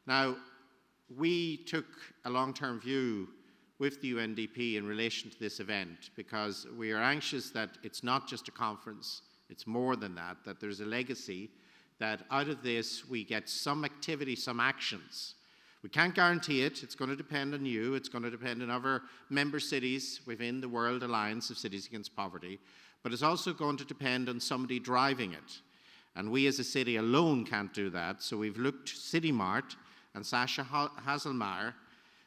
Now, we took a long-term view with the UNDP in relation to this event because we are anxious that it's not just a conference, it's more than that, that there's a legacy, that out of this we get some activity, some actions. We can't guarantee it. It's going to depend on you. It's going to depend on other member cities within the World Alliance of Cities Against Poverty. But it's also going to depend on somebody driving it. And we as a city alone can't do that. So we've looked to City Mart and Sascha Haselmayer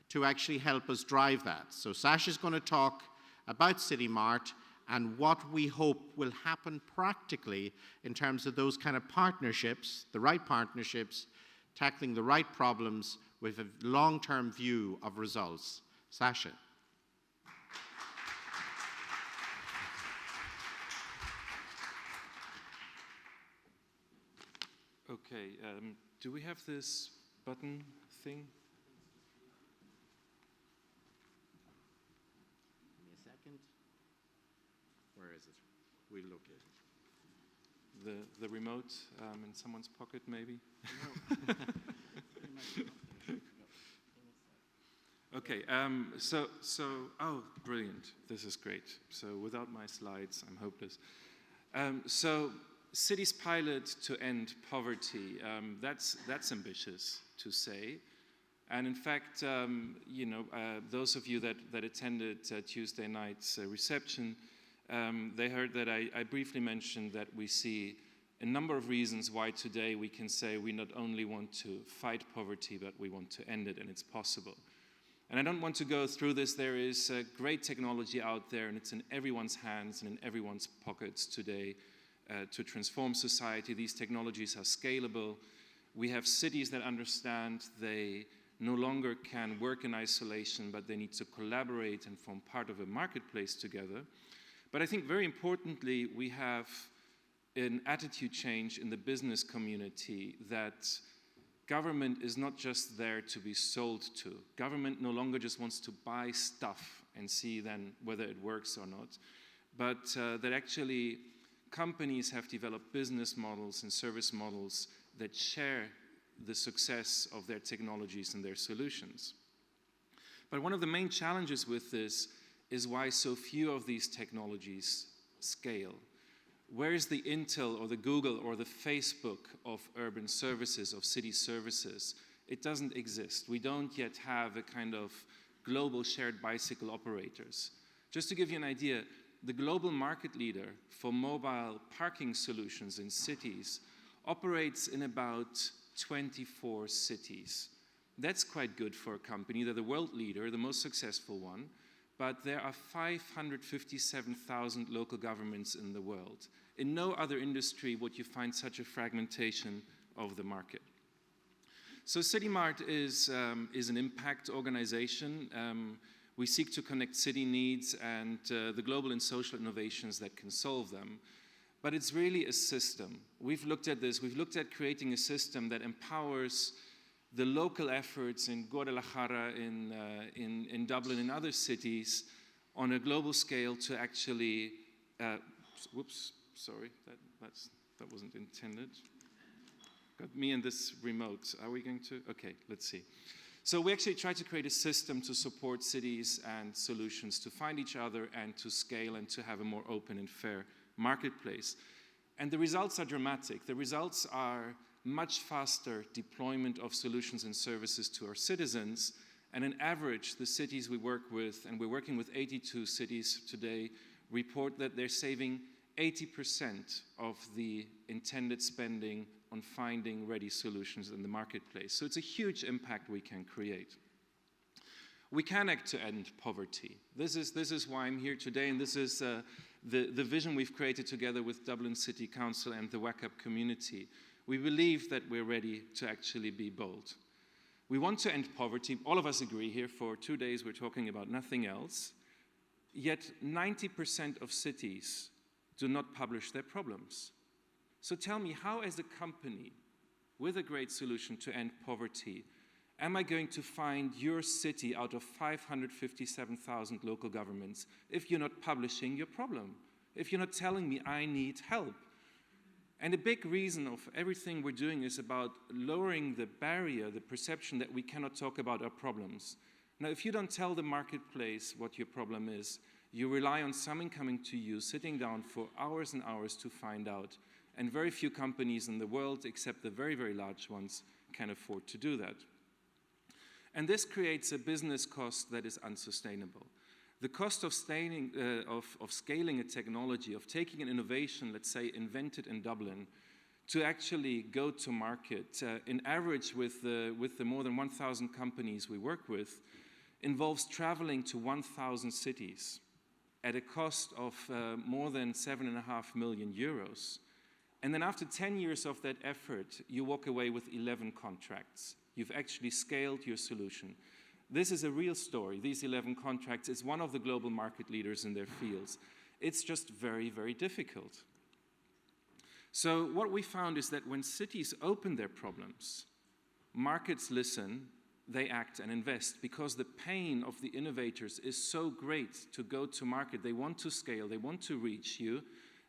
to actually help us drive that. So Sascha's going to talk about City Mart and what we hope will happen practically in terms of those kind of partnerships, the right partnerships, tackling the right problems with a long-term view of results. Sascha. Okay, do we have this button thing? Give me a second. Where is it? We'll look at it. The remote in someone's pocket, maybe? No. Okay, oh, brilliant. This is great. So without my slides, I'm hopeless. So cities pilot to end poverty, that's ambitious to say. And in fact, those of you that attended Tuesday night's reception, they heard that I briefly mentioned that we see a number of reasons why today we can say we not only want to fight poverty, but we want to end it, and it's possible. And I don't want to go through this. There is great technology out there, and it's in everyone's hands and in everyone's pockets today to transform society. These technologies are scalable. We have cities that understand they no longer can work in isolation, but they need to collaborate and form part of a marketplace together. But I think very importantly, we have an attitude change in the business community that government is not just there to be sold to. Government no longer just wants to buy stuff and see then whether it works or not, but that actually companies have developed business models and service models that share the success of their technologies and their solutions. But one of the main challenges with this is why so few of these technologies scale. Where is the Intel or the Google or the Facebook of urban services, of city services? It doesn't exist. We don't yet have a kind of global shared bicycle operators. Just to give you an idea, the global market leader for mobile parking solutions in cities operates in about 24 cities. That's quite good for a company. They're the world leader, the most successful one. But there are 557,000 local governments in the world. In no other industry would you find such a fragmentation of the market. So City Mart is an impact organization. We seek to connect city needs and the global and social innovations that can solve them. But it's really a system. We've looked at this. We've looked at creating a system that empowers the local efforts in Guadalajara, in Dublin, and other cities on a global scale to actually, whoops, sorry, that wasn't intended. Got me and this remote. Are we going to? Okay, let's see. So we actually try to create a system to support cities and solutions to find each other and to scale and to have a more open and fair marketplace. And the results are dramatic. The results are much faster deployment of solutions and services to our citizens. And on average, the cities we work with, and we're working with 82 cities today, report that they're saving 80% of the intended spending on finding ready solutions in the marketplace. So it's a huge impact we can create. We can act to end poverty. This is why I'm here today, and this is the vision we've created together with Dublin City Council and the WACAP community. We believe that we're ready to actually be bold. We want to end poverty. All of us agree here. For 2 days we're talking about nothing else. Yet 90% of cities do not publish their problems. So tell me, how as a company with a great solution to end poverty, am I going to find your city out of 557,000 local governments if you're not publishing your problem? If you're not telling me I need help? And a big reason of everything we're doing is about lowering the barrier, the perception that we cannot talk about our problems. Now, if you don't tell the marketplace what your problem is, you rely on someone coming to you, sitting down for hours and hours to find out. And very few companies in the world, except the very, very large ones, can afford to do that. And this creates a business cost that is unsustainable. The cost of scaling a technology, of taking an innovation, let's say invented in Dublin, to actually go to market, in average with the more than 1,000 companies we work with, involves traveling to 1,000 cities at a cost of more than 7.5 million euros. And then after 10 years of that effort, you walk away with 11 contracts. You've actually scaled your solution. This is a real story. These 11 contracts is one of the global market leaders in their fields. It's just very, very difficult. So what we found is that when cities open their problems, markets listen, they act and invest, because the pain of the innovators is so great to go to market. They want to scale, they want to reach you,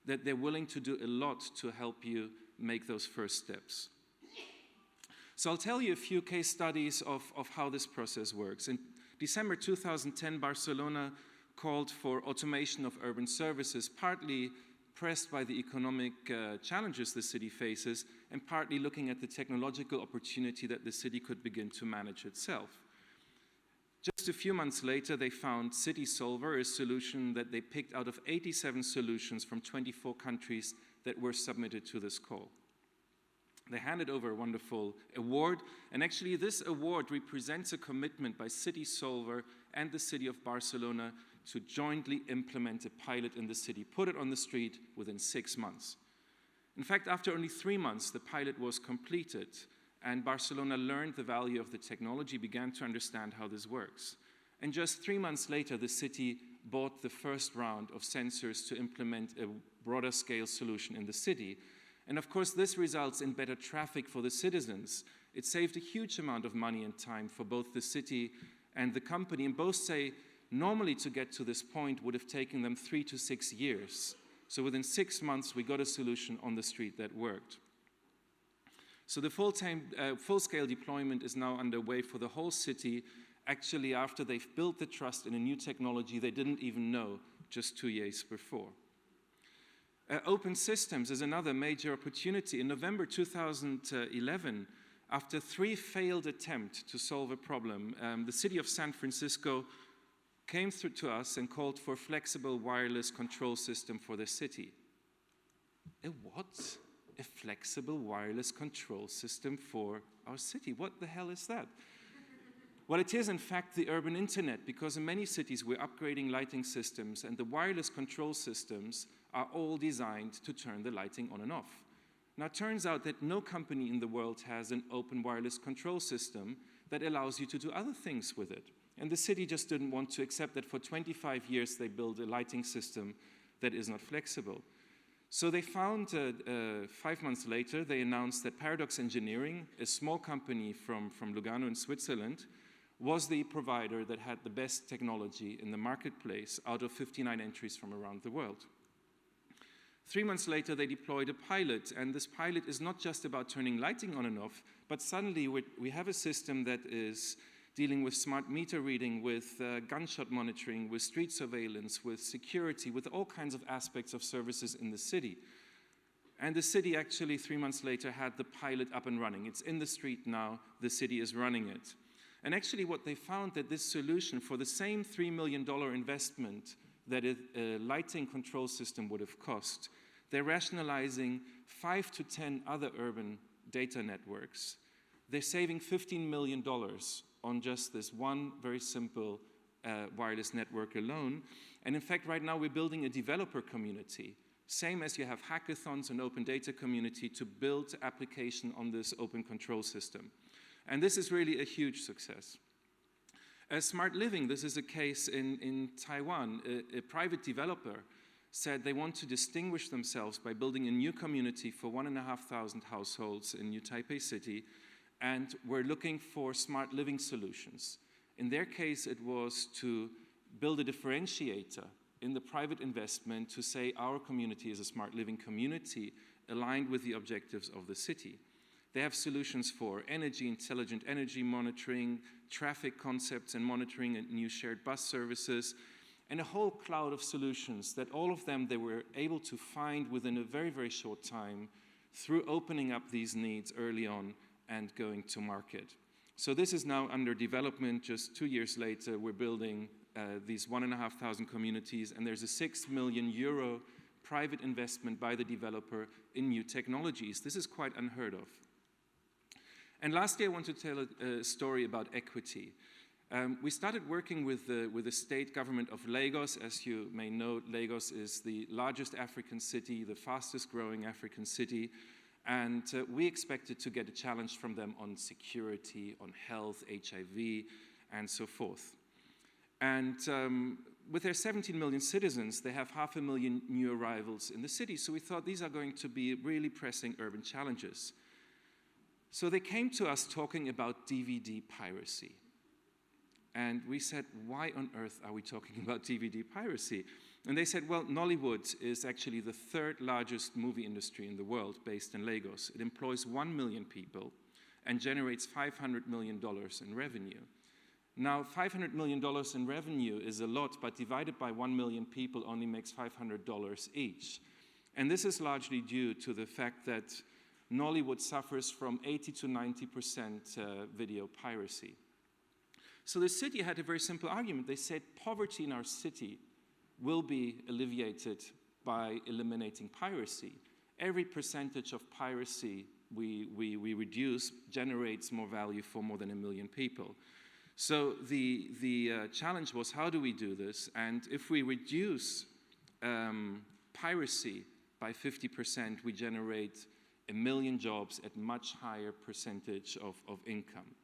that they're willing to do a lot to help you make those first steps. So I'll tell you a few case studies of how this process works. In December 2010, Barcelona called for automation of urban services, partly pressed by the economic challenges the city faces, and partly looking at the technological opportunity that the city could begin to manage itself. Just a few months later, they found City Solver, a solution that they picked out of 87 solutions from 24 countries that were submitted to this call. They handed over a wonderful award, and actually this award represents a commitment by City Solver and the city of Barcelona to jointly implement a pilot in the city, put it on the street within 6 months. In fact, after only 3 months, the pilot was completed, and Barcelona learned the value of the technology, began to understand how this works. And just 3 months later, the city bought the first round of sensors to implement a broader scale solution in the city. And of course, this results in better traffic for the citizens. It saved a huge amount of money and time for both the city and the company. And both say, normally to get to this point would have taken them 3 to 6 years. So within 6 months, we got a solution on the street that worked. So the full-scale deployment is now underway for the whole city, actually after they've built the trust in a new technology they didn't even know just 2 years before. Open systems is another major opportunity. In November 2011, after 3 failed attempts to solve a problem, the city of San Francisco came through to us and called for a flexible wireless control system for the city. A what? A flexible wireless control system for our city. What the hell is that? Well, it is in fact the urban internet, because in many cities we're upgrading lighting systems, and the wireless control systems are all designed to turn the lighting on and off. Now, it turns out that no company in the world has an open wireless control system that allows you to do other things with it. And the city just didn't want to accept that for 25 years they built a lighting system that is not flexible. So they found, 5 months later, they announced that Paradox Engineering, a small company from Lugano in Switzerland, was the provider that had the best technology in the marketplace out of 59 entries from around the world. 3 months later, they deployed a pilot, and this pilot is not just about turning lighting on and off, but suddenly we have a system that is dealing with smart meter reading, with gunshot monitoring, with street surveillance, with security, with all kinds of aspects of services in the city. And the city actually 3 months later had the pilot up and running. It's in the street now, the city is running it. And actually what they found, that this solution, for the same $3 million investment that a lighting control system would have cost, they're rationalizing 5 to 10 other urban data networks. They're saving $15 million on just this one very simple wireless network alone. And in fact, right now we're building a developer community, same as you have hackathons and open data community, to build application on this open control system. And this is really a huge success. Smart living, this is a case in Taiwan. A private developer said they want to distinguish themselves by building a new community for 1,500 households in New Taipei City, and we're looking for smart living solutions. In their case, it was to build a differentiator in the private investment to say our community is a smart living community, aligned with the objectives of the city. They have solutions for energy, intelligent energy monitoring, traffic concepts and monitoring, and new shared bus services, and a whole cloud of solutions that all of them they were able to find within a very, very short time through opening up these needs early on and going to market. So this is now under development. Just 2 years later, we're building these 1,500 communities, and there's a €6 million private investment by the developer in new technologies. This is quite unheard of. And lastly, I want to tell a story about equity. We started working with the state government of Lagos. As you may know, Lagos is the largest African city, the fastest growing African city, and we expected to get a challenge from them on security, on health, HIV, and so forth. And with their 17 million citizens, they have 500,000 new arrivals in the city, so we thought these are going to be really pressing urban challenges. So they came to us talking about DVD piracy. And we said, why on earth are we talking about DVD piracy? And they said, well, Nollywood is actually the third largest movie industry in the world based in Lagos. It employs 1 million people and generates $500 million in revenue. Now, $500 million in revenue is a lot, but divided by 1 million people only makes $500 each. And this is largely due to the fact that Nollywood suffers from 80 to 90% video piracy. So the city had a very simple argument. They said poverty in our city will be alleviated by eliminating piracy. Every percentage of piracy we reduce generates more value for more than 1 million people. So the challenge was, how do we do this? And if we reduce piracy by 50%, we generate 1 million jobs at much higher percentage of income.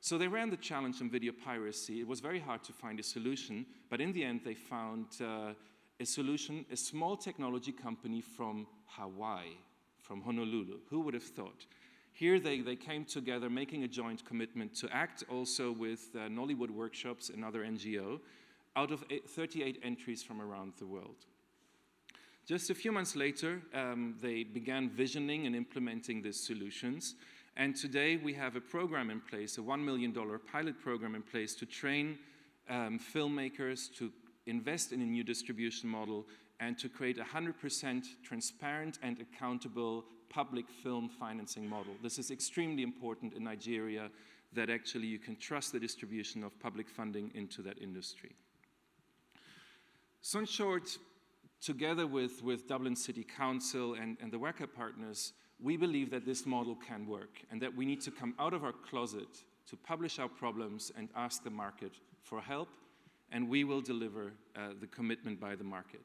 So they ran the challenge on video piracy. It was very hard to find a solution, but in the end they found a solution, a small technology company from Hawaii, from Honolulu. Who would have thought? Here they came together, making a joint commitment to act also with Nollywood Workshops, another NGO, out of 38 entries from around the world. Just a few months later, they began visioning and implementing these solutions. And today we have a program in place, a $1 million pilot program in place to train filmmakers to invest in a new distribution model and to create a 100% transparent and accountable public film financing model. This is extremely important in Nigeria, that actually you can trust the distribution of public funding into that industry. So in short, together with Dublin City Council and the WACA partners, we believe that this model can work and that we need to come out of our closet to publish our problems and ask the market for help, and we will deliver the commitment by the market.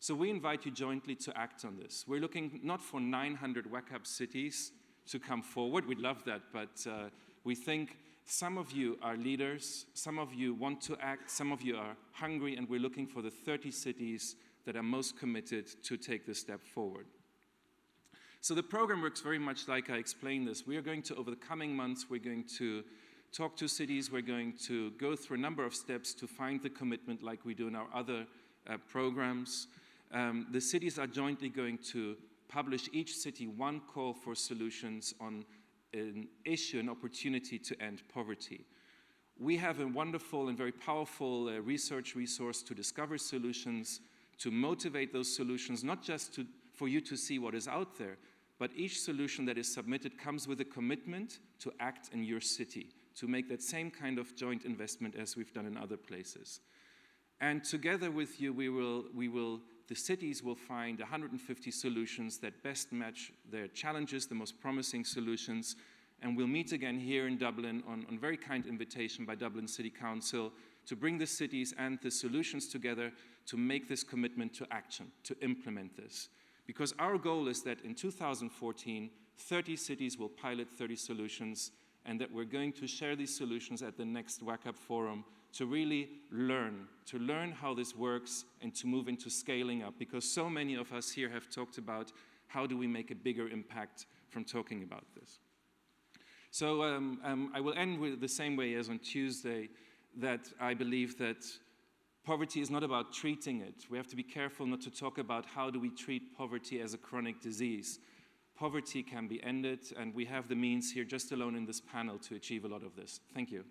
So we invite you jointly to act on this. We're looking not for 900 WACAP cities to come forward. We'd love that, but we think some of you are leaders, some of you want to act, some of you are hungry, and we're looking for the 30 cities that are most committed to take this step forward. So the program works very much like I explained this. We are going to, over the coming months, we're going to talk to cities, we're going to go through a number of steps to find the commitment like we do in our other programs. The cities are jointly going to publish each city one call for solutions on an issue, an opportunity to end poverty. We have a wonderful and very powerful research resource to discover solutions, to motivate those solutions, not just for you to see what is out there, but each solution that is submitted comes with a commitment to act in your city, to make that same kind of joint investment as we've done in other places. And together with you, the cities will find 150 solutions that best match their challenges, the most promising solutions, and we'll meet again here in Dublin on very kind invitation by Dublin City Council to bring the cities and the solutions together to make this commitment to action, to implement this. Because our goal is that in 2014, 30 cities will pilot 30 solutions, and that we're going to share these solutions at the next WACAP forum to really learn how this works and to move into scaling up, because so many of us here have talked about how do we make a bigger impact from talking about this. So I will end with the same way as on Tuesday, that I believe that Poverty is not about treating it. We have to be careful not to talk about how do we treat poverty as a chronic disease. Poverty can be ended, and we have the means here just alone in this panel to achieve a lot of this. Thank you.